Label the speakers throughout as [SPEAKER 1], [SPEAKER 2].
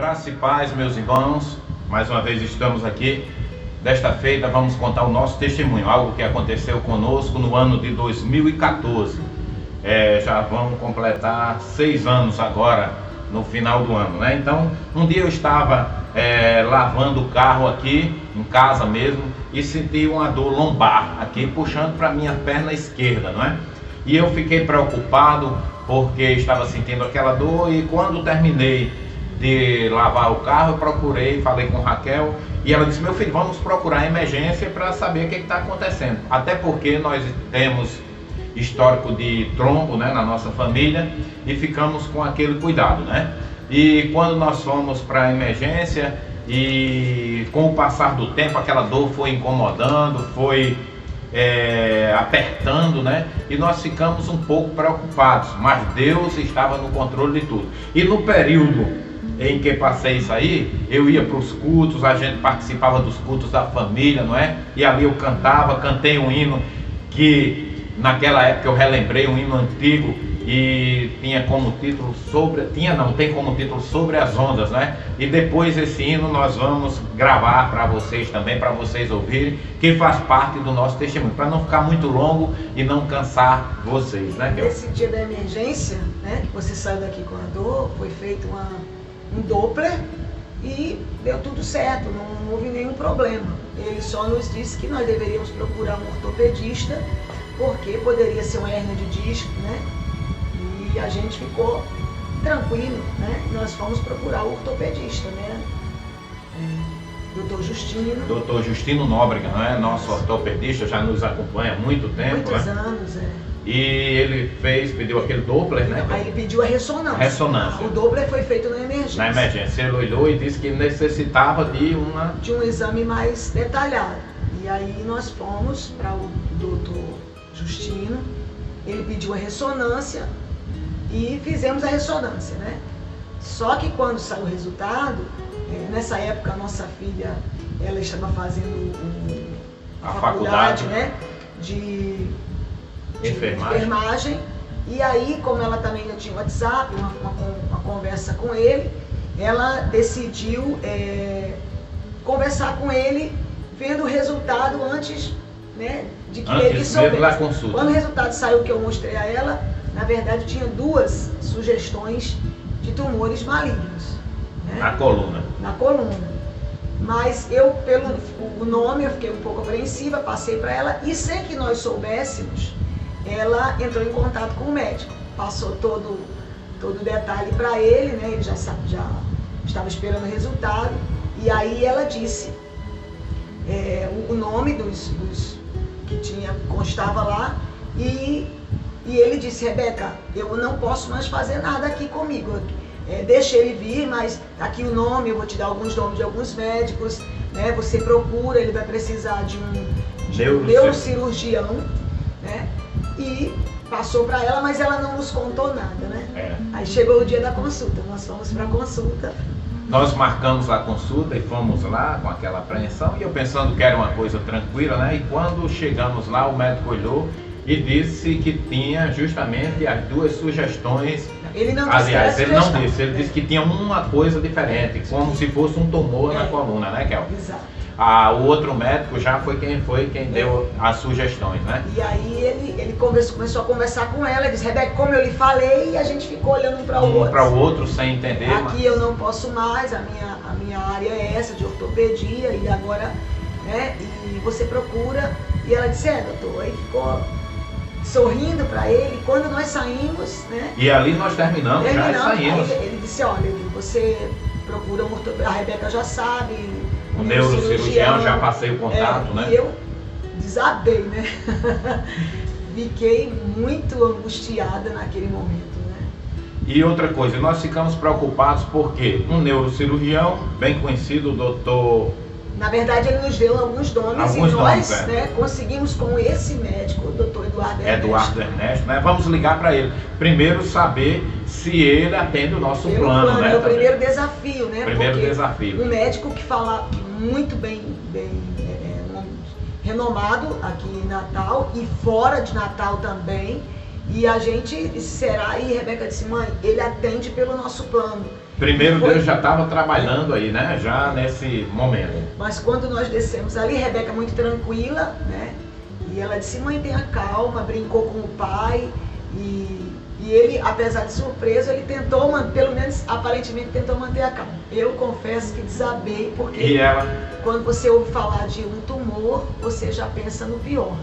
[SPEAKER 1] Graça e paz, meus irmãos. Mais uma vez estamos aqui. Desta feita vamos contar o nosso testemunho, algo que aconteceu conosco no ano de 2014. Já vamos completar 6 anos agora, no final do ano, né? Então, um dia eu estava lavando o carro aqui, em casa mesmo, e senti uma dor lombar aqui, puxando para minha perna esquerda, não é? E eu fiquei preocupado, porque estava sentindo aquela dor, e quando terminei de lavar o carro, eu procurei, falei com Raquel, e ela disse: meu filho, vamos procurar a emergência para saber o que está acontecendo. Até porque nós temos histórico de trombo, né, na nossa família, e ficamos com aquele cuidado, né? E quando nós fomos para a emergência, e com o passar do tempo, aquela dor foi incomodando, foi apertando, né? E nós ficamos um pouco preocupados, mas Deus estava no controle de tudo. E no período em que passei isso aí, eu ia para os cultos, a gente participava dos cultos da família, não é? E ali eu cantei um hino que naquela época eu relembrei, um hino antigo, e tinha como título tem como título Sobre as Ondas, né? E depois esse hino nós vamos gravar para vocês também, para vocês ouvirem, que faz parte do nosso testemunho, para não ficar muito longo e não cansar vocês, né?
[SPEAKER 2] Nesse dia da emergência, né, que você saiu daqui com a dor, foi feito um Doppler e deu tudo certo, não houve nenhum problema. Ele só nos disse que nós deveríamos procurar um ortopedista, porque poderia ser uma hérnia de disco, né? E a gente ficou tranquilo, né? Nós fomos procurar o ortopedista, né? Doutor Justino.
[SPEAKER 1] Doutor Justino Nóbrega, né? Nosso ortopedista, já nos acompanha há muito tempo.
[SPEAKER 2] Muitos
[SPEAKER 1] né?
[SPEAKER 2] anos,
[SPEAKER 1] E ele pediu aquele Doppler, né?
[SPEAKER 2] Aí ele pediu a ressonância.
[SPEAKER 1] Ressonância.
[SPEAKER 2] O Doppler foi feito na emergência.
[SPEAKER 1] Na emergência. Ele olhou e disse que necessitava de
[SPEAKER 2] um exame mais detalhado. E aí nós fomos para o doutor Justino, ele pediu a ressonância e fizemos a ressonância, né? Só que quando saiu o resultado, nessa época a nossa filha, ela estava fazendo a faculdade, né? De enfermagem. E aí, como ela também ainda tinha WhatsApp, uma conversa com ele, ela decidiu conversar com ele, vendo o resultado antes, né, de que ele soubesse. Quando o resultado saiu, que eu mostrei a ela, na verdade tinha 2 sugestões de tumores malignos, né?
[SPEAKER 1] Na coluna.
[SPEAKER 2] Na coluna. Mas eu, pelo o nome, eu fiquei um pouco apreensiva, passei para ela, e sem que nós soubéssemos, ela entrou em contato com o médico, passou todo o detalhe para ele, né? Ele já estava esperando o resultado, e aí ela disse o nome dos que constava lá, e ele disse: Rebeca, eu não posso mais fazer nada aqui comigo, deixa ele vir, mas aqui o nome, eu vou te dar alguns nomes de alguns médicos, né? Você procura, ele vai precisar de um neurocirurgião, né? E passou para ela, mas ela não nos contou nada, né? Aí chegou o dia da consulta, nós fomos para a consulta.
[SPEAKER 1] Nós marcamos a consulta e fomos lá com aquela apreensão, e eu pensando que era uma coisa tranquila, né? E quando chegamos lá, o médico olhou e disse que tinha justamente as 2 sugestões.
[SPEAKER 2] Ele não disse.
[SPEAKER 1] Aliás, ele não disse, ele disse que tinha uma coisa diferente, como se fosse um tumor na coluna, né, Kel?
[SPEAKER 2] Exato.
[SPEAKER 1] O outro médico já foi quem deu as sugestões, né?
[SPEAKER 2] E aí ele começou a conversar com ela, disse: Rebeca, como eu lhe falei, e a gente ficou olhando um para o outro.
[SPEAKER 1] Um para o outro sem entender.
[SPEAKER 2] Aqui eu não posso mais, a minha área é essa, de ortopedia, e agora, né? E você procura. E ela disse: doutor. Aí ficou sorrindo para ele. Quando nós saímos, né?
[SPEAKER 1] E ali nós terminamos já e saímos.
[SPEAKER 2] Ele disse: olha, você procura um ortopedista, a Rebeca já sabe.
[SPEAKER 1] O neurocirurgião, já passei o contato, né?
[SPEAKER 2] E eu desabei, né? Fiquei muito angustiada naquele momento, né?
[SPEAKER 1] E outra coisa, nós ficamos preocupados porque um neurocirurgião, bem conhecido, o doutor...
[SPEAKER 2] Na verdade, ele nos deu alguns nomes e nós, né, conseguimos com esse médico, o doutor
[SPEAKER 1] Eduardo Ernesto, né? Vamos ligar para ele. Primeiro saber se ele atende o nosso plano, né?
[SPEAKER 2] É o primeiro desafio, né?
[SPEAKER 1] Primeiro desafio.
[SPEAKER 2] Um médico que fala muito bem renomado aqui em Natal e fora de Natal também. E a gente disse, será? E Rebeca disse, mãe, ele atende pelo nosso plano.
[SPEAKER 1] Primeiro Deus já estava trabalhando aí, né? Já nesse momento.
[SPEAKER 2] Mas quando nós descemos ali, Rebeca muito tranquila, né? E ela disse, mãe, tenha calma, brincou com o pai. E ele, apesar de surpreso, ele tentou, pelo menos aparentemente tentou manter a calma. Eu confesso que desabei, porque quando você ouve falar de um tumor, você já pensa no pior, né?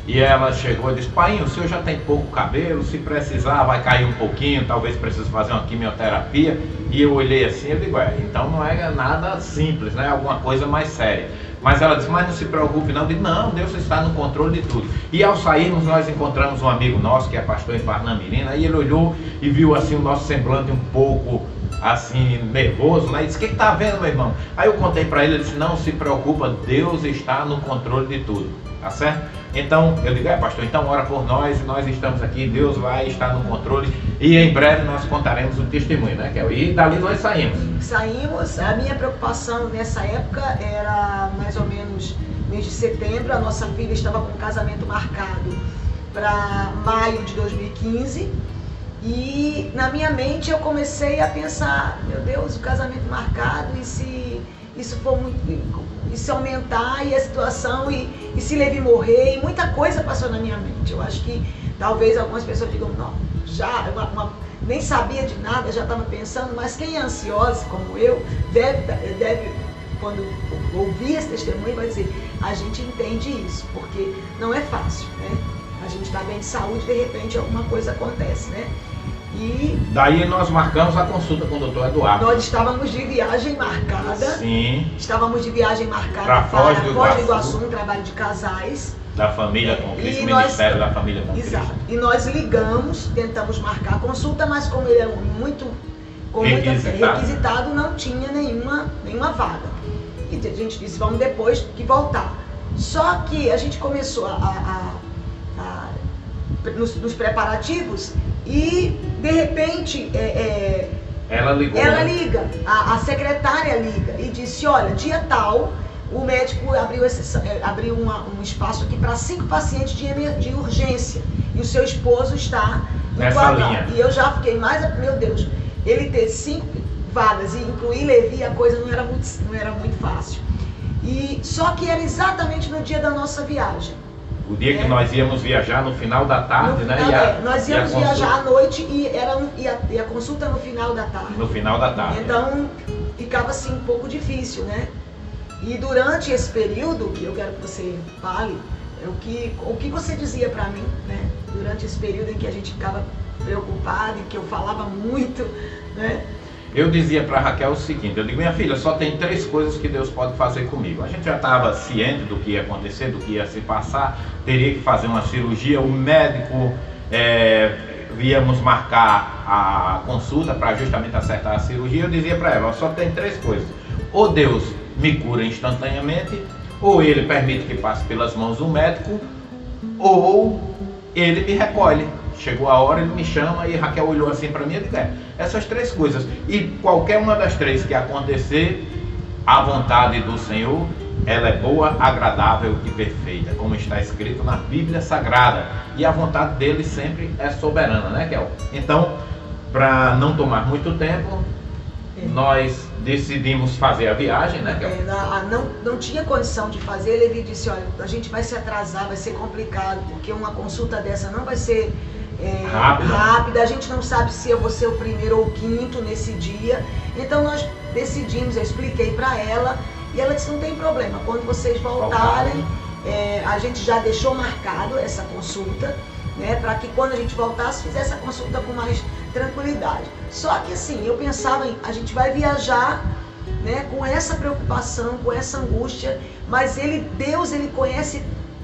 [SPEAKER 1] E ela chegou e disse, pai, o senhor já tem pouco cabelo, se precisar vai cair um pouquinho, talvez precise fazer uma quimioterapia. E eu olhei assim e digo, então não é nada simples, né? Alguma coisa mais séria. Mas ela disse, mas não se preocupe não. Eu disse, não, Deus está no controle de tudo. E ao sairmos nós encontramos um amigo nosso que é pastor em Parnamirim, aí ele olhou e viu assim o nosso semblante um pouco assim nervoso, né? E disse, o que está vendo, meu irmão? Aí eu contei para ele, ele disse, não se preocupa, Deus está no controle de tudo, tá certo? Então eu digo, pastor, então ora por nós, nós estamos aqui, Deus vai estar no controle e em breve nós contaremos o testemunho, né, Kel? E dali nós saímos. A minha preocupação nessa época era mais ou menos mês de setembro, a nossa filha estava com um casamento marcado para maio de 2015 e na minha mente eu comecei a pensar, meu Deus, o casamento marcado, e se isso for muito... e se aumentar e a situação, e se Levi morrer, e muita coisa passou na minha mente. Eu acho que talvez algumas pessoas digam, não, já nem sabia de nada, já estava pensando, mas quem é ansioso como eu, deve quando ouvir esse testemunho, vai dizer, a gente entende isso, porque não é fácil, né? A gente está bem de saúde, de repente alguma coisa acontece, né? E daí nós marcamos a consulta com o doutor Eduardo.
[SPEAKER 2] Nós estávamos de viagem marcada.
[SPEAKER 1] Sim.
[SPEAKER 2] Estávamos de viagem marcada
[SPEAKER 1] para Foz do
[SPEAKER 2] Iguaçu, um trabalho de casais.
[SPEAKER 1] Da família com Cristo, Ministério da Família com Cristo.
[SPEAKER 2] Exato. E nós ligamos, tentamos marcar a consulta, mas como ele era muito requisitado, não tinha nenhuma vaga. E a gente disse, vamos depois que voltar. Só que a gente começou nos preparativos e de repente
[SPEAKER 1] ela ligou.
[SPEAKER 2] Ela liga, a secretária liga e disse, olha, dia tal, o médico abriu um espaço aqui para 5 pacientes de urgência e o seu esposo está
[SPEAKER 1] nessa linha.
[SPEAKER 2] E eu já fiquei meu Deus, ele ter 5 vagas e incluir Levi, a coisa não era muito fácil. E só que era exatamente no dia da nossa viagem.
[SPEAKER 1] O dia que nós íamos viajar no final da tarde, né?
[SPEAKER 2] Nós íamos viajar à noite e a consulta no final da tarde.
[SPEAKER 1] No final da tarde.
[SPEAKER 2] Então ficava assim um pouco difícil, né? E durante esse período, que eu quero que você fale, o que você dizia para mim, né? Durante esse período em que a gente ficava preocupado, em que eu falava muito, né?
[SPEAKER 1] Eu dizia para Raquel o seguinte, eu digo, minha filha, só tem 3 coisas que Deus pode fazer comigo. A gente já estava ciente do que ia acontecer, do que ia se passar, teria que fazer uma cirurgia, o médico, íamos marcar a consulta para justamente acertar a cirurgia. Eu dizia para ela, só tem 3 coisas, ou Deus me cura instantaneamente, ou Ele permite que passe pelas mãos do médico, ou Ele me recolhe. Chegou a hora, ele me chama, e Raquel olhou assim para mim e disse, essas 3 coisas, e qualquer uma das 3 que acontecer, a vontade do Senhor, ela é boa, agradável e perfeita, como está escrito na Bíblia Sagrada, e a vontade dele sempre é soberana, né, Kel? Então, para não tomar muito tempo, nós decidimos fazer a viagem, né, Kel?
[SPEAKER 2] Não tinha condição de fazer. Levi disse, olha, a gente vai se atrasar, vai ser complicado, porque uma consulta dessa não vai ser rápida, a gente não sabe se eu vou ser o primeiro ou o quinto nesse dia, então nós decidimos, eu expliquei para ela, e ela disse, não tem problema, quando vocês voltarem, a gente já deixou marcado essa consulta, né, para que quando a gente voltasse, fizesse a consulta com mais tranquilidade. Só que assim, eu pensava a gente vai viajar, né, com essa preocupação, com essa angústia, mas Deus, ele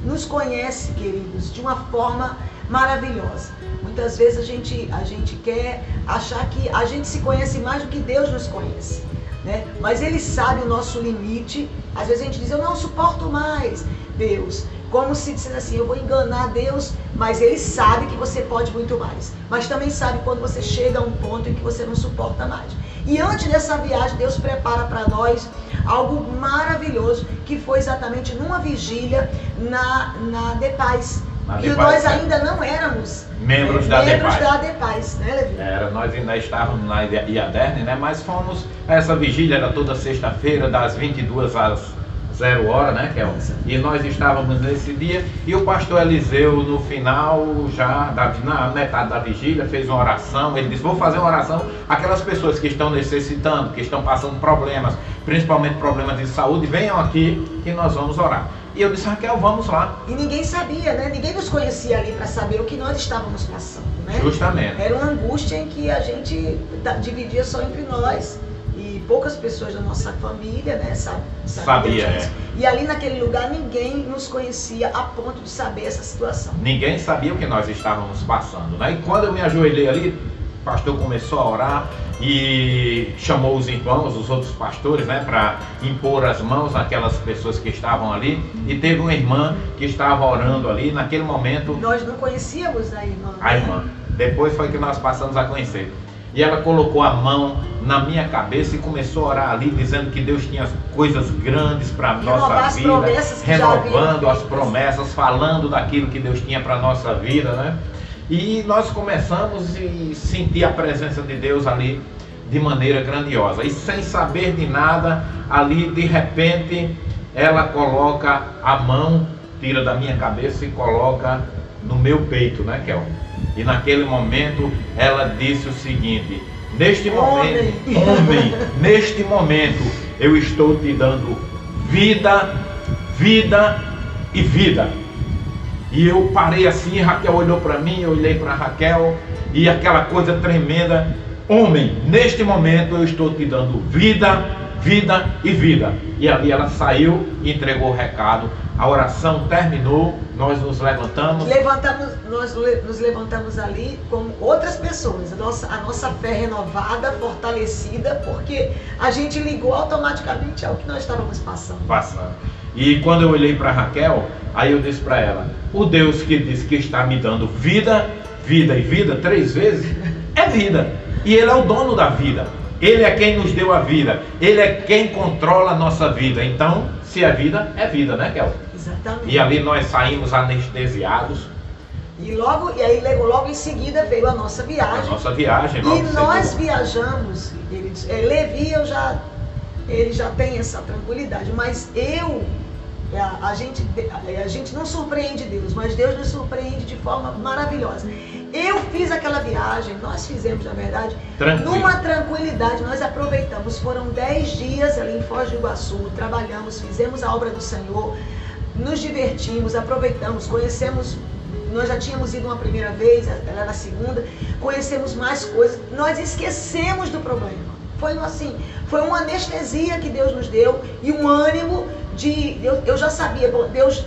[SPEAKER 2] nos conhece, queridos, de uma forma maravilhosa. Muitas vezes a gente quer achar que a gente se conhece mais do que Deus nos conhece, né? Mas Ele sabe o nosso limite. Às vezes a gente diz, eu não suporto mais Deus, como se dissesse assim, eu vou enganar Deus, mas Ele sabe que você pode muito mais, mas também sabe quando você chega a um ponto em que você não suporta mais. E antes dessa viagem, Deus prepara para nós algo maravilhoso, que foi exatamente numa vigília na De Paz, E nós ainda não éramos
[SPEAKER 1] membros da
[SPEAKER 2] ADEPAS, né, Levi?
[SPEAKER 1] Nós ainda estávamos na IADERN, né? Mas fomos, essa vigília era toda sexta-feira, das 22 às 0 hora, né, Kel? E nós estávamos nesse dia, e o pastor Eliseu, no final, já na metade da vigília, fez uma oração. Ele disse: vou fazer uma oração aquelas pessoas que estão necessitando, que estão passando problemas, principalmente problemas de saúde, venham aqui que nós vamos orar. E eu disse: Raquel, vamos lá.
[SPEAKER 2] E ninguém sabia, né? Ninguém nos conhecia ali para saber o que nós estávamos passando, né?
[SPEAKER 1] Justamente.
[SPEAKER 2] Era uma angústia em que a gente dividia só entre nós. E poucas pessoas da nossa família, né, sabia disso. E ali naquele lugar ninguém nos conhecia a ponto de saber essa situação.
[SPEAKER 1] Ninguém sabia o que nós estávamos passando, né? E quando eu me ajoelhei ali, o pastor começou a orar e chamou os irmãos, os outros pastores, né, para impor as mãos naquelas pessoas que estavam ali. E teve uma irmã que estava orando ali naquele momento.
[SPEAKER 2] Nós não conhecíamos a irmã.
[SPEAKER 1] A irmã. Depois foi que nós passamos a conhecer. E ela colocou a mão na minha cabeça e começou a orar ali, dizendo que Deus tinha coisas grandes para a nossa vida, renovando as promessas, falando daquilo que Deus tinha para a nossa vida, né? E nós começamos a sentir a presença de Deus ali de maneira grandiosa. E sem saber de nada, ali de repente, ela coloca a mão, tira da minha cabeça e coloca no meu peito, né, Kel? E naquele momento ela disse o seguinte: neste momento eu estou te dando vida, vida e vida. E eu parei assim, Raquel olhou para mim, eu olhei para Raquel, e aquela coisa tremenda: homem, neste momento eu estou te dando vida, vida e vida. E ali ela saiu e entregou o recado. A oração terminou, nós nos levantamos.
[SPEAKER 2] Nós nos levantamos ali como outras pessoas. A nossa fé renovada, fortalecida, porque a gente ligou automaticamente ao que nós estávamos passando.
[SPEAKER 1] E quando eu olhei para Raquel, aí eu disse para ela: o Deus que diz que está me dando vida, vida e vida 3 vezes, é vida. E Ele é o dono da vida. Ele é quem nos deu a vida. Ele é quem controla a nossa vida. Então, se é vida, né, Kel?
[SPEAKER 2] Exatamente.
[SPEAKER 1] E ali nós saímos anestesiados.
[SPEAKER 2] E aí logo em seguida veio a nossa viagem.
[SPEAKER 1] Logo
[SPEAKER 2] e nós viajamos. Levi, ele já tem essa tranquilidade. Mas a gente não surpreende Deus, mas Deus nos surpreende de forma maravilhosa. Eu fiz aquela viagem, nós fizemos, na verdade, numa tranquilidade. Nós aproveitamos, foram 10 dias ali em Foz do Iguaçu, trabalhamos, fizemos a obra do Senhor, nos divertimos, aproveitamos, conhecemos. Nós já tínhamos ido uma primeira vez, ela era a segunda, conhecemos mais coisas, nós esquecemos do problema. Foi uma anestesia que Deus nos deu e um ânimo de... Eu já sabia, Deus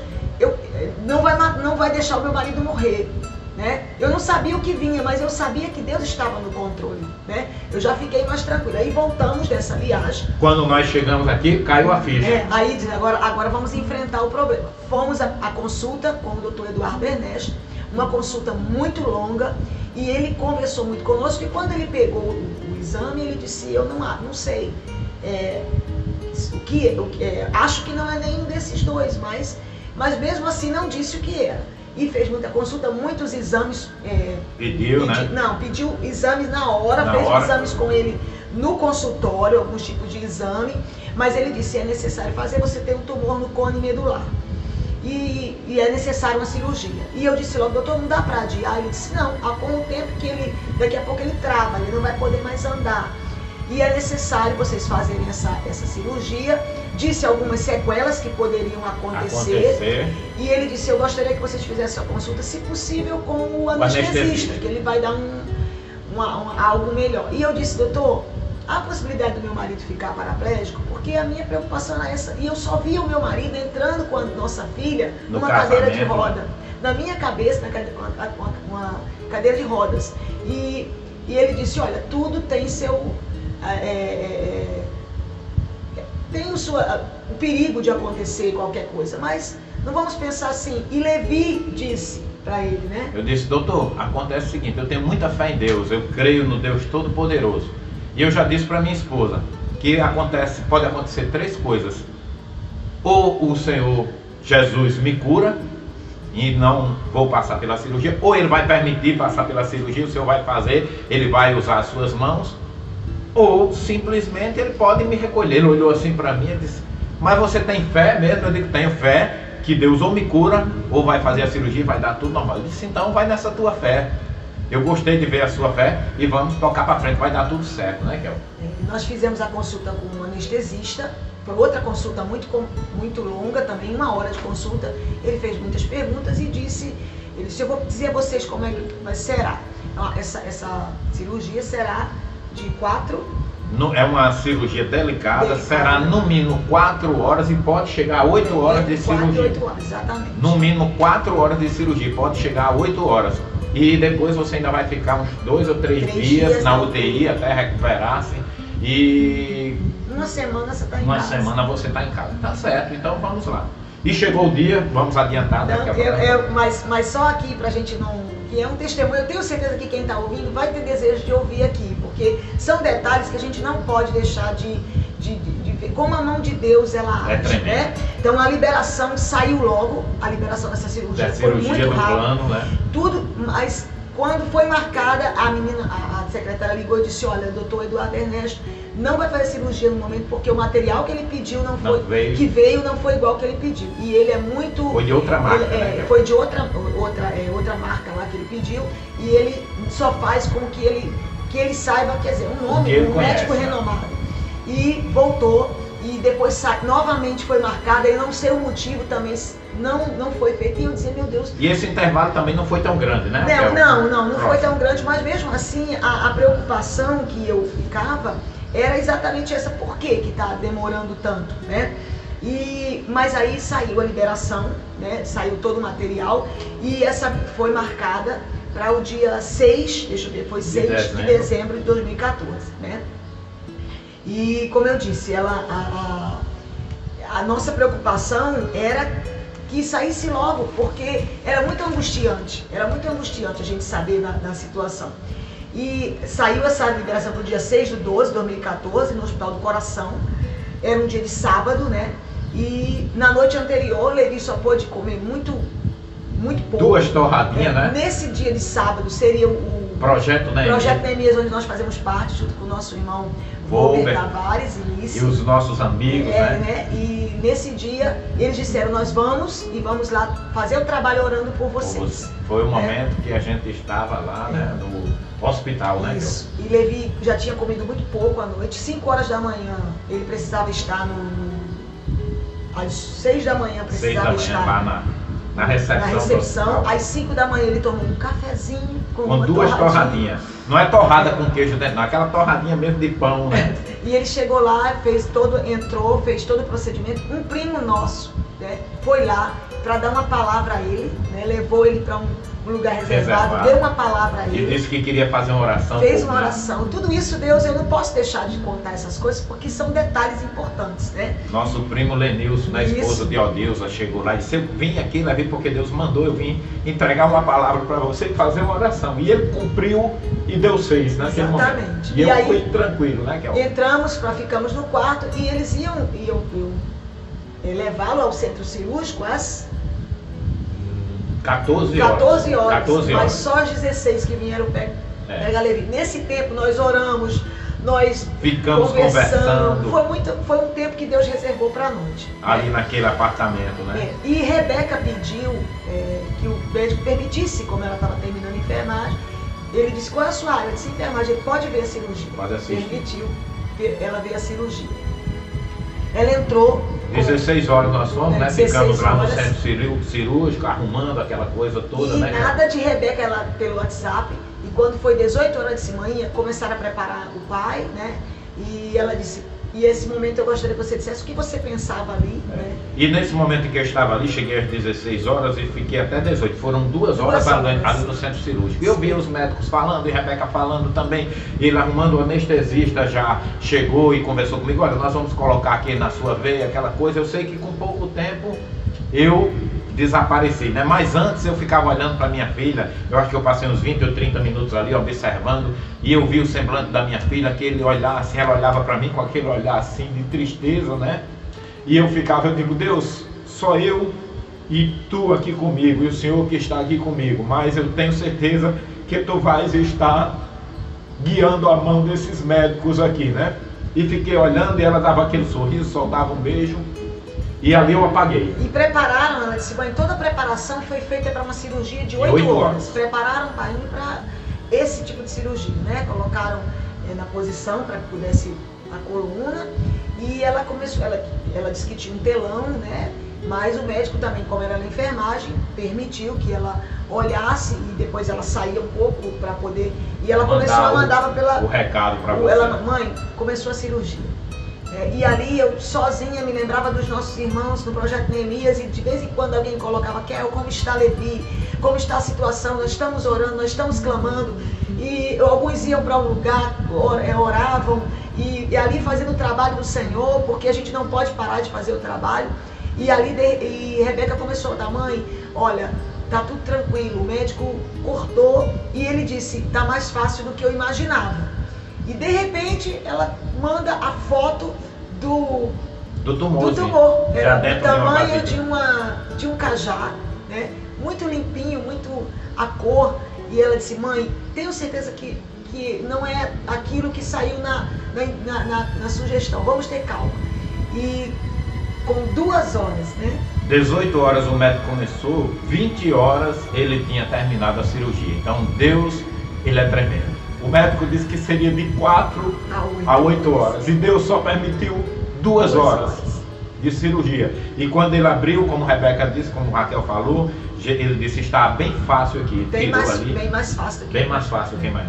[SPEAKER 2] não vai deixar o meu marido morrer, né? Eu não sabia o que vinha, mas eu sabia que Deus estava no controle, né? Eu já fiquei mais tranquila. Aí voltamos dessa viagem.
[SPEAKER 1] Quando nós chegamos aqui, caiu a ficha.
[SPEAKER 2] Aí agora vamos enfrentar o problema. Fomos a consulta com o Dr. Eduardo Ernesto, uma consulta muito longa, e ele conversou muito conosco. E quando ele pegou o exame, ele disse: eu não sei, acho que não é nenhum desses dois, mas mesmo assim não disse o que era. E fez muita consulta, muitos exames.
[SPEAKER 1] Pediu, né?
[SPEAKER 2] Não, pediu exames na hora, exames com ele no consultório, alguns tipos de exame, mas ele disse: é necessário fazer, você tem um tumor no cone medular. E é necessário uma cirurgia. E eu disse logo: doutor, não dá para adiar? Ele disse: não, com o tempo que daqui a pouco ele trava, ele não vai poder mais andar. E é necessário vocês fazerem essa cirurgia. Disse algumas sequelas que poderiam acontecer. E ele disse: eu gostaria que vocês fizessem a consulta, se possível, com o anestesista, que ele vai dar algo melhor. E eu disse: doutor, há a possibilidade do meu marido ficar paraplégico? Porque a minha preocupação era essa. E eu só via o meu marido entrando com a nossa filha numa cadeira de roda. Na minha cabeça, uma cadeira de rodas. E ele disse: olha, tudo tem seu... tem o perigo de acontecer qualquer coisa, mas não vamos pensar assim. E Levi disse para ele, né?
[SPEAKER 1] Eu disse: doutor, acontece o seguinte, eu tenho muita fé em Deus, eu creio no Deus Todo-Poderoso. E eu já disse para minha esposa que pode acontecer 3 coisas: ou o Senhor Jesus me cura, e não vou passar pela cirurgia, ou ele vai permitir passar pela cirurgia, o senhor vai fazer, ele vai usar as suas mãos, ou simplesmente ele pode me recolher. Ele olhou assim para mim e disse: mas você tem fé mesmo? Eu digo: tenho fé que Deus ou me cura ou vai fazer a cirurgia e vai dar tudo normal. Eu disse: então vai nessa tua fé. Eu gostei de ver a sua fé e vamos tocar para frente, vai dar tudo certo, né, Kel?
[SPEAKER 2] Nós fizemos a consulta com um anestesista, foi outra consulta muito longa também, 1 hora de consulta. Ele fez muitas perguntas e disse: eu vou dizer a vocês como é que será. Essa cirurgia será de 4.
[SPEAKER 1] É uma cirurgia delicada, será no mínimo 4 horas e pode chegar a 8 horas de cirurgia.
[SPEAKER 2] 8 horas, exatamente.
[SPEAKER 1] No mínimo 4 horas de cirurgia, pode chegar a 8 horas. E depois você ainda vai ficar uns 2 ou 3 dias na UTI até recuperar-se. E
[SPEAKER 2] uma semana você está em casa.
[SPEAKER 1] Uma semana você está em casa. Tá certo, então vamos lá. E chegou o dia, vamos adiantar daqui a pouco.
[SPEAKER 2] Mas só aqui pra gente não... que é um testemunho, eu tenho certeza que quem está ouvindo vai ter desejo de ouvir aqui, porque são detalhes que a gente não pode deixar de ver. Como a mão de Deus ela age, né? Então a liberação saiu logo, a liberação dessa cirurgia foi muito rápida.
[SPEAKER 1] Plano, né?
[SPEAKER 2] Tudo, mas quando foi marcada, a secretária ligou e disse: olha, doutor Eduardo Ernesto não vai fazer cirurgia no momento porque o material que ele pediu não foi igual ao que ele pediu. E ele é muito...
[SPEAKER 1] Foi de outra marca,
[SPEAKER 2] Foi de outra marca lá que ele pediu, e ele só faz com que ele saiba, quer dizer, um nome, um médico renomado. E voltou, e depois novamente foi marcada, e não sei o motivo também, não foi feito. E eu dizia: meu Deus...
[SPEAKER 1] E esse intervalo também não foi tão grande, né?
[SPEAKER 2] Não foi tão grande, mas mesmo assim, a preocupação que eu ficava era exatamente essa: por que está demorando tanto, né? Mas aí saiu a liberação, né? Saiu todo o material, e essa foi marcada para o dia 6, deixa eu ver, foi 6 de dezembro de 2014, né? E como eu disse, a nossa preocupação era que saísse logo, porque era muito angustiante a gente saber da situação. E saiu essa liberação para o dia 6/12 de 2014, no Hospital do Coração. Era um dia de sábado, né? E na noite anterior, Levi só pôde comer muito pouco.
[SPEAKER 1] 2 torradinhas, né?
[SPEAKER 2] Nesse dia de sábado seria o
[SPEAKER 1] Projeto
[SPEAKER 2] Neemias, onde nós fazemos parte, junto com o nosso irmão Volber Tavares
[SPEAKER 1] e os nossos amigos,
[SPEAKER 2] né? E nesse dia eles disseram: nós vamos lá fazer o trabalho orando por vocês.
[SPEAKER 1] Foi o momento que a gente estava lá, né, no hospital, né?
[SPEAKER 2] Isso. E Levi já tinha comido muito pouco à noite. 5 horas da manhã ele precisava estar às 6 da manhã precisava estar
[SPEAKER 1] lá na recepção.
[SPEAKER 2] Às 5 da manhã ele tomou um cafezinho com
[SPEAKER 1] 2 torradinhas. Não é torrada com queijo dentro, não, aquela torradinha mesmo de pão, né?
[SPEAKER 2] E ele chegou lá, fez todo o procedimento. Um primo nosso, né, foi lá para dar uma palavra a ele, né, levou ele para um lugar reservado, deu uma palavra a ele.
[SPEAKER 1] E disse que queria fazer uma oração.
[SPEAKER 2] Fez uma oração. Tudo isso, Deus, eu não posso deixar de contar essas coisas, porque são detalhes importantes, né?
[SPEAKER 1] Nosso primo Lenilson, né, esposa de Odilza, chegou lá e disse: eu vim aqui, levei porque Deus mandou, eu vim entregar uma palavra para você e fazer uma oração. E ele cumpriu e Deus fez naquele momento. E eu
[SPEAKER 2] aí,
[SPEAKER 1] fui tranquilo, né, Kel?
[SPEAKER 2] Ficamos no quarto e eles iam levá-lo ao centro cirúrgico às
[SPEAKER 1] 14 horas.
[SPEAKER 2] Mas só às 16 que vieram pegar Levi. Nesse tempo nós oramos, nós
[SPEAKER 1] ficamos conversando.
[SPEAKER 2] Foi um tempo que Deus reservou para a noite.
[SPEAKER 1] Ali naquele apartamento, né?
[SPEAKER 2] E Rebeca pediu que o médico permitisse, como ela estava terminando a enfermagem, ele disse: qual é a sua área? Eu disse: enfermagem. Ele pode ver a cirurgia.
[SPEAKER 1] Pode assistir.
[SPEAKER 2] Permitiu ela ver a cirurgia. Ela entrou.
[SPEAKER 1] 16 horas nós fomos, né? Ficamos lá no centro cirúrgico, arrumando aquela coisa toda,
[SPEAKER 2] e
[SPEAKER 1] né?
[SPEAKER 2] Nada de Rebeca, ela pelo WhatsApp. E quando foi 18 horas de manhã, começaram a preparar o pai, né? E ela disse: e esse momento eu gostaria que você dissesse o que você pensava ali, né?
[SPEAKER 1] E nesse momento em que eu estava ali, cheguei às 16 horas e fiquei até 18. Foram 2 horas ali no centro cirúrgico. E eu vi os médicos falando e Rebeca falando também. Ele arrumando o anestesista já chegou e conversou comigo: olha, nós vamos colocar aqui na sua veia aquela coisa. Eu sei que com pouco tempo eu desapareci, né? Mas antes eu ficava olhando para minha filha. Eu acho que eu passei uns 20 ou 30 minutos ali observando, e eu vi o semblante da minha filha, aquele olhar assim, ela olhava para mim com aquele olhar assim de tristeza, né? E eu digo: Deus, só eu e tu aqui comigo, e o Senhor que está aqui comigo, mas eu tenho certeza que tu vais estar guiando a mão desses médicos aqui, né? E fiquei olhando e ela dava aquele sorriso, soltava um beijo, e ali eu apaguei.
[SPEAKER 2] E prepararam, ela disse, mãe, toda a preparação foi feita para uma cirurgia de 8 horas. Prepararam o pai para esse tipo de cirurgia, né? Colocaram na posição para que pudesse a coluna, e ela começou, ela disse que tinha um telão, né? Mas o médico também, como era na enfermagem, permitiu que ela olhasse e depois ela saía um pouco para poder, e ela começou a mandar
[SPEAKER 1] o recado para você.
[SPEAKER 2] Ela, mãe, começou a cirurgia. E ali eu sozinha me lembrava dos nossos irmãos no Projeto Neemias, e de vez em quando alguém colocava, Kel, como está Levi, como está a situação, nós estamos orando, nós estamos clamando, e alguns iam para um lugar, oravam, e ali fazendo o trabalho do Senhor, porque a gente não pode parar de fazer o trabalho. E ali e Rebeca começou a dar, mãe, olha, tá tudo tranquilo, o médico cortou, e ele disse, tá mais fácil do que eu imaginava. E de repente ela manda a foto do tumor. Era do tamanho de um cajá, né? Muito limpinho, muito a cor. E ela disse, mãe, tenho certeza que não é aquilo que saiu na sugestão, vamos ter calma. E com 2 horas, né?
[SPEAKER 1] 18 horas o médico começou, 20 horas ele tinha terminado a cirurgia. Então Deus, ele é tremendo. O médico disse que seria de 4 a 8 horas. E Deus só permitiu 2 horas de cirurgia. E quando ele abriu, como Rebeca disse, como Raquel falou, ele disse, está bem fácil aqui.
[SPEAKER 2] Bem mais fácil do que
[SPEAKER 1] bem mais fácil do que mais.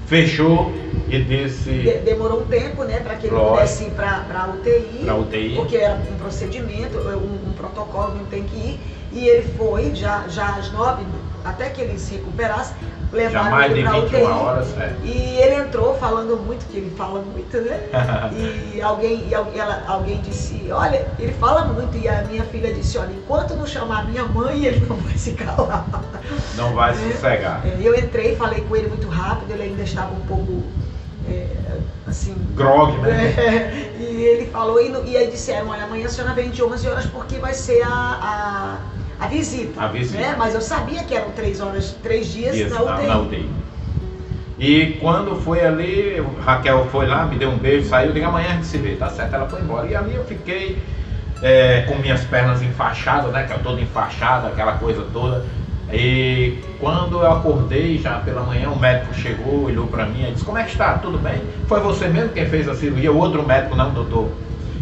[SPEAKER 1] Fechou e disse...
[SPEAKER 2] Demorou um tempo, né, para que ele pudesse ir para a UTI, porque era um procedimento, um protocolo, não tem que ir. E ele foi, já às 9, até que ele se recuperasse, levaram ele para a UTI.
[SPEAKER 1] Horas,
[SPEAKER 2] E ele entrou falando muito, que ele fala muito, né? E alguém disse, olha, ele fala muito, e a minha filha disse, olha, enquanto não chamar minha mãe, ele não vai se calar.
[SPEAKER 1] Não vai sossegar.
[SPEAKER 2] Eu entrei, falei com ele muito rápido, ele ainda estava um pouco, assim...
[SPEAKER 1] Grog, né?
[SPEAKER 2] E ele falou, e aí disseram, olha, amanhã a senhora vem de 11 horas porque vai ser a visita. Né? Mas eu sabia que eram 3 dias na UTI.
[SPEAKER 1] E quando foi ali, Raquel foi lá, me deu um beijo, saiu, digo, amanhã a gente se vê, tá certo? Ela foi embora. E ali eu fiquei com minhas pernas enfaixadas, né? Que eu toda enfaixada, aquela coisa toda. E quando eu acordei já pela manhã, o médico chegou, olhou pra mim e disse, como é que está? Tudo bem? Foi você mesmo quem fez a cirurgia? O outro médico, não, doutor,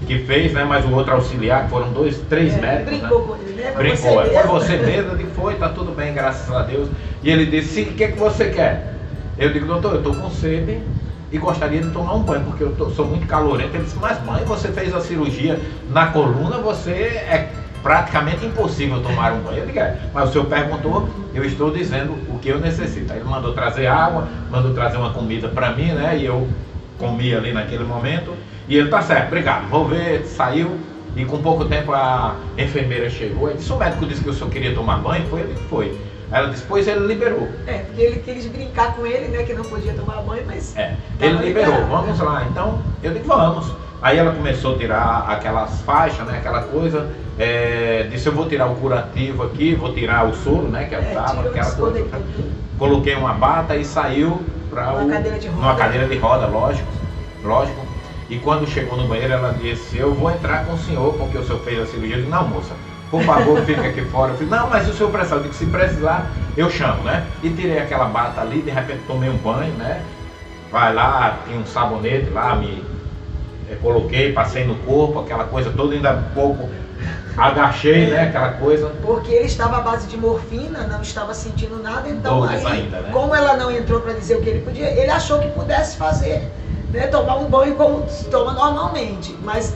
[SPEAKER 1] que fez, né? Mas o outro auxiliar, que foram 3 médicos,
[SPEAKER 2] brincou, né? Com ele, né?
[SPEAKER 1] Brincou, foi você mesmo? Eu digo, foi, tá tudo bem, graças a Deus. E ele disse, o que você quer? Eu digo, doutor, eu tô com sede e gostaria de tomar um banho, porque eu sou muito calorento. Ele disse, mas mãe, você fez a cirurgia na coluna, você é praticamente impossível tomar um banho. Eu digo, mas o senhor perguntou, eu estou dizendo o que eu necessito. Aí ele mandou trazer água, mandou trazer uma comida para mim, né? E eu comi ali naquele momento. E ele, tá certo, obrigado, vou ver, saiu. E com pouco tempo a enfermeira chegou. Ele disse, o médico disse que o senhor queria tomar banho? Foi? Ele foi. Aí ela disse, pois ele liberou.
[SPEAKER 2] Porque ele quis brincar com ele, né? Que não podia tomar banho, mas...
[SPEAKER 1] ele liberou, vamos lá. Então, eu digo, vamos. Aí ela começou a tirar aquelas faixas, né? Aquela coisa. Disse, eu vou tirar o curativo aqui, vou tirar o soro, né? Que eu tava, aquela coisa. Coloquei uma bata e saiu para numa cadeira de roda, lógico. E quando chegou no banheiro, ela disse, eu vou entrar com o senhor, porque o senhor fez a cirurgia. Eu disse, não, moça, por favor, fica aqui fora. Eu falei, não, mas o senhor precisa. Eu disse, se precisar, eu chamo, né? E tirei aquela bata ali, de repente tomei um banho, né? Vai lá, tinha um sabonete lá, coloquei, passei no corpo, aquela coisa toda, ainda um pouco agachei, né? Aquela coisa.
[SPEAKER 2] Porque ele estava à base de morfina, não estava sentindo nada, então
[SPEAKER 1] aí, ainda, né?
[SPEAKER 2] Como ela não entrou para dizer o que ele podia, ele achou que pudesse fazer, né? Tomar um banho como toma normalmente, mas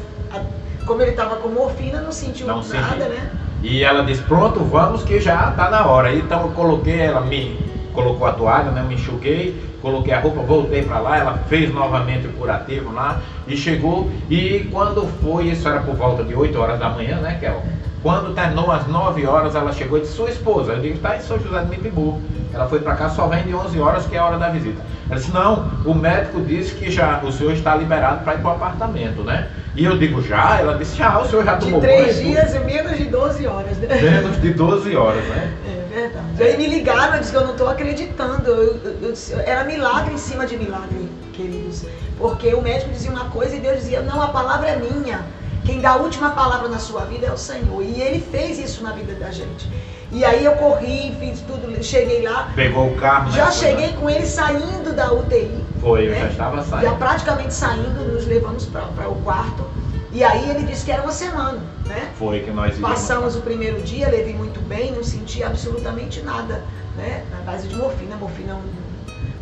[SPEAKER 2] como ele estava com morfina, não sentiu nada, né?
[SPEAKER 1] E ela disse, pronto, vamos que já tá na hora. Então eu coloquei, ela me colocou a toalha, né? Me enxuguei, coloquei a roupa, voltei para lá, ela fez novamente o curativo lá e chegou. E quando foi, isso era por volta de 8 horas da manhã, né, Kel? Quando terminou às 9 horas, ela chegou e disse, sua esposa? Eu digo, está em São José do Mipibu. Ela foi para cá, só vem de 11 horas, que é a hora da visita. Ela disse, não, o médico disse que já o senhor está liberado para ir para o apartamento, né? E eu digo, já? Ela disse, já, o senhor já tomou
[SPEAKER 2] De
[SPEAKER 1] banho?
[SPEAKER 2] 3 dias e menos de 12 horas, né?
[SPEAKER 1] Menos de 12 horas, né?
[SPEAKER 2] É verdade. Aí me ligaram, eu disse que eu não estou acreditando. Eu disse, era milagre em cima de milagre, queridos. Porque o médico dizia uma coisa e Deus dizia, não, a palavra é minha. Quem dá a última palavra na sua vida é o Senhor. E Ele fez isso na vida da gente. E aí eu corri, fiz tudo, cheguei lá.
[SPEAKER 1] Pegou o carro, né?
[SPEAKER 2] Já cheguei com ele saindo da UTI.
[SPEAKER 1] Foi, eu
[SPEAKER 2] né?
[SPEAKER 1] já estava saindo.
[SPEAKER 2] Já praticamente saindo, nos levamos para o quarto. E aí ele disse que era uma semana, né?
[SPEAKER 1] Foi que nós
[SPEAKER 2] Passamos o primeiro dia, levei muito bem, não senti absolutamente nada, né? Na base de morfina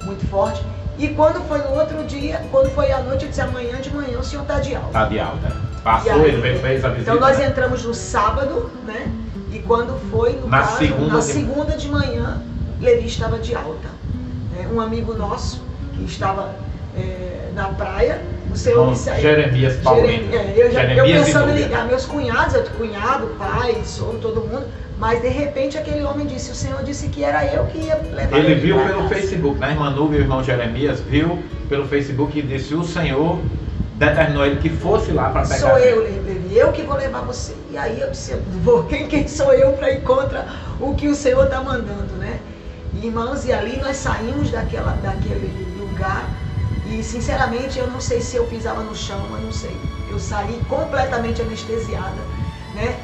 [SPEAKER 2] muito forte. E quando foi no outro dia, quando foi à noite, eu disse, amanhã de manhã o senhor está de alta.
[SPEAKER 1] Está de alta. Passou,
[SPEAKER 2] aí,
[SPEAKER 1] ele fez a visita.
[SPEAKER 2] Então nós entramos no sábado, né? E quando foi, no
[SPEAKER 1] na
[SPEAKER 2] caso, segunda de manhã, Levi estava de alta. Um amigo nosso, que estava na praia, o senhor disse aí.
[SPEAKER 1] Jeremias Paulino.
[SPEAKER 2] Eu pensando em ligar meus cunhados, cunhado, pai, sogro, todo mundo, mas de repente aquele homem disse, o senhor disse que era eu que ia levar
[SPEAKER 1] ele.
[SPEAKER 2] Ele
[SPEAKER 1] viu pelo Facebook, né? Irmã Nubia e o irmão Jeremias viu pelo Facebook e disse, o senhor determinou ele que fosse lá para pegar.
[SPEAKER 2] Sou eu, Levi, eu que vou levar você. E aí eu disse, quem sou eu para ir contra o que o Senhor está mandando, né? E, irmãos, e ali nós saímos daquele lugar e sinceramente eu não sei se eu pisava no chão, eu não sei. Eu saí completamente anestesiada, né?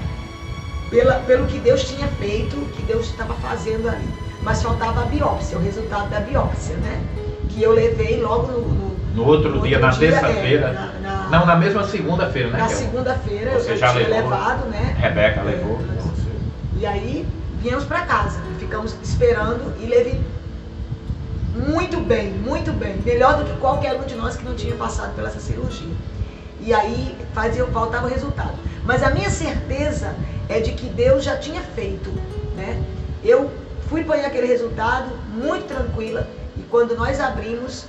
[SPEAKER 2] Pelo que Deus tinha feito, o que Deus estava fazendo ali. Mas faltava a biópsia, o resultado da biópsia, né? Que eu levei logo
[SPEAKER 1] no outro dia, na terça-feira. Não, na mesma segunda-feira, né?
[SPEAKER 2] Na segunda-feira eu
[SPEAKER 1] já
[SPEAKER 2] tinha
[SPEAKER 1] levou,
[SPEAKER 2] levado, né?
[SPEAKER 1] Rebeca levou.
[SPEAKER 2] E aí viemos para casa, ficamos esperando e Levi muito bem, melhor do que qualquer um de nós que não tinha passado pela essa cirurgia. E aí faltava o resultado. Mas a minha certeza é de que Deus já tinha feito, né? Eu fui pôr aquele resultado muito tranquila e quando nós abrimos,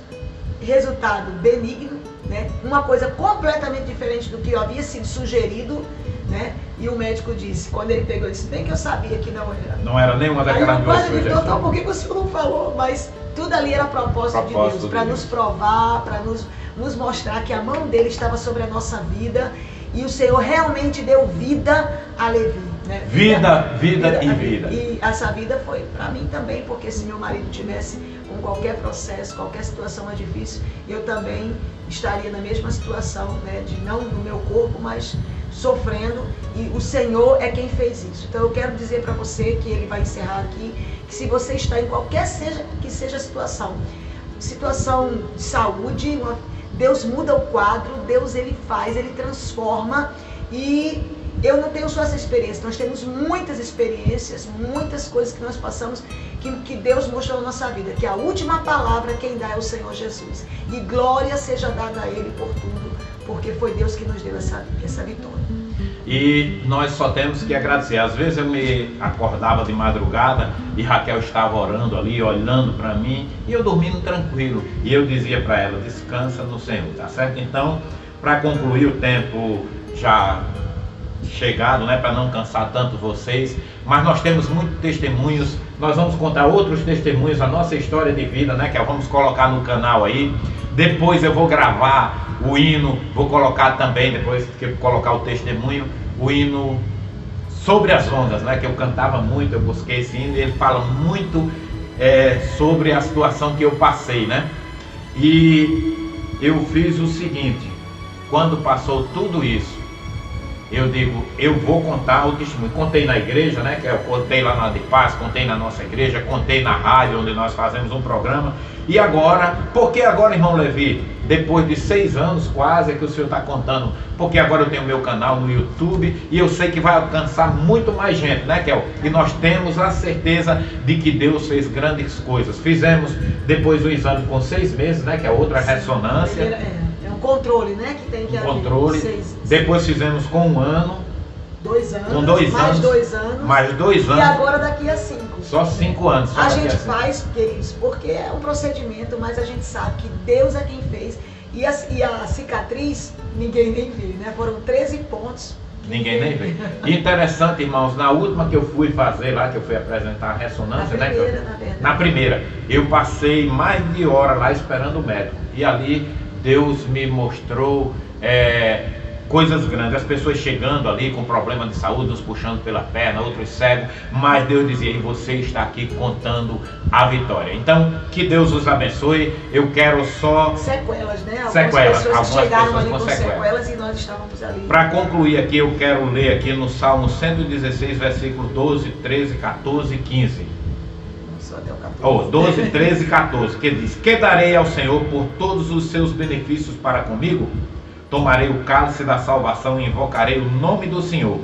[SPEAKER 2] resultado benigno, né? Uma coisa completamente diferente do que havia sido sugerido, né? E o médico disse, quando ele pegou, ele disse, bem que eu sabia que não era.
[SPEAKER 1] Não era nenhuma daquelas duas sugestões.
[SPEAKER 2] Doutor, por que o senhor não falou? Mas tudo ali era propósito de Deus, para nos provar, para nos mostrar que a mão dele estava sobre a nossa vida e o Senhor realmente deu vida a Levi. Né?
[SPEAKER 1] Vida.
[SPEAKER 2] E essa vida foi para mim também, porque se meu marido tivesse com qualquer processo, qualquer situação mais difícil, eu também estaria na mesma situação, né? De não no meu corpo, mas sofrendo, e o Senhor é quem fez isso. Então eu quero dizer para você, que ele vai encerrar aqui, que se você está em qualquer que seja a situação de saúde, Deus muda o quadro, Deus ele faz, ele transforma. E eu não tenho só essa experiência, nós temos muitas experiências, muitas coisas que nós passamos, que Deus mostrou na nossa vida, que a última palavra quem dá é o Senhor Jesus. E glória seja dada a Ele por tudo, porque foi Deus que nos deu essa vitória.
[SPEAKER 1] E nós só temos que agradecer. Às vezes eu me acordava de madrugada e Raquel estava orando ali, olhando para mim, e eu dormindo tranquilo. E eu dizia para ela, descansa no Senhor, tá certo? Então, para concluir o tempo já chegado, né, para não cansar tanto vocês, mas nós temos muitos testemunhos, nós vamos contar outros testemunhos, a nossa história de vida, né, que vamos colocar no canal aí. Depois eu vou gravar o hino, vou colocar também, depois que eu colocar o testemunho, o hino Sobre as Ondas, né, que eu cantava muito, eu busquei esse hino e ele fala muito sobre a situação que eu passei, né. E eu fiz o seguinte, quando passou tudo isso, eu digo, eu vou contar o testemunho. Contei na igreja, né? Que eu contei lá na de Paz, contei na nossa igreja, contei na rádio, onde nós fazemos um programa. E agora, por que agora, irmão Levi? Depois de 6 anos quase, é que o senhor está contando. Porque agora eu tenho meu canal no YouTube e eu sei que vai alcançar muito mais gente, né, Kel? E nós temos a certeza de que Deus fez grandes coisas. Fizemos depois o exame com 6 meses, né? Que é outra ressonância.
[SPEAKER 2] Controle, né? Que tem que haver.
[SPEAKER 1] Controle. Depois fizemos com 1 ano.
[SPEAKER 2] 2 anos.
[SPEAKER 1] Com 2
[SPEAKER 2] mais
[SPEAKER 1] anos.
[SPEAKER 2] 2 anos.
[SPEAKER 1] Mais 2 anos.
[SPEAKER 2] E agora daqui a 5.
[SPEAKER 1] Só 5 anos. Só
[SPEAKER 2] a gente faz, queridos, porque é um procedimento, mas a gente sabe que Deus é quem fez. E a cicatriz, ninguém nem vê, né? Foram 13 pontos.
[SPEAKER 1] Ninguém nem vê. Interessante, irmãos, na última que eu fui fazer lá, que eu fui apresentar a ressonância, na primeira, eu passei mais de hora lá esperando o médico. E ali Deus me mostrou coisas grandes, as pessoas chegando ali com problema de saúde, uns puxando pela perna, outros cegos, mas Deus dizia, e você está aqui contando a vitória. Então, que Deus os abençoe. Eu quero só...
[SPEAKER 2] Sequelas, né?
[SPEAKER 1] Sequelas,
[SPEAKER 2] Algumas pessoas chegaram
[SPEAKER 1] pessoas
[SPEAKER 2] ali
[SPEAKER 1] com
[SPEAKER 2] com
[SPEAKER 1] sequelas.
[SPEAKER 2] sequelas e nós estávamos ali.
[SPEAKER 1] Para concluir aqui, eu quero ler aqui no Salmo 116, versículo 12, 13, 14 e 15.
[SPEAKER 2] Só até o 14.
[SPEAKER 1] 12, 13 e 14, que diz: que darei ao Senhor por todos os seus benefícios para comigo? Tomarei o cálice da salvação e invocarei o nome do Senhor.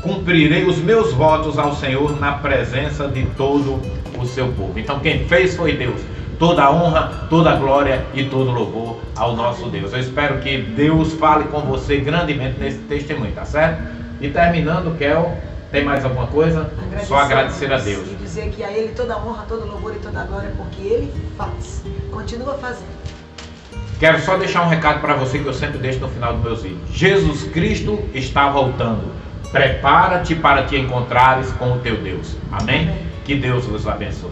[SPEAKER 1] Cumprirei os meus votos ao Senhor na presença de todo o seu povo. Então quem fez foi Deus. Toda a honra, toda a glória e todo louvor ao nosso Deus. Eu espero que Deus fale com você grandemente nesse testemunho, tá certo? E terminando, Kel, tem mais alguma coisa? Só agradecer a Deus.
[SPEAKER 2] E dizer que a Ele toda a honra, todo louvor e toda a glória, porque Ele faz. Continua fazendo.
[SPEAKER 1] Quero só deixar um recado para você que eu sempre deixo no final dos meus vídeos. Jesus Cristo está voltando. Prepara-te para te encontrares com o teu Deus. Amém? Que Deus vos abençoe.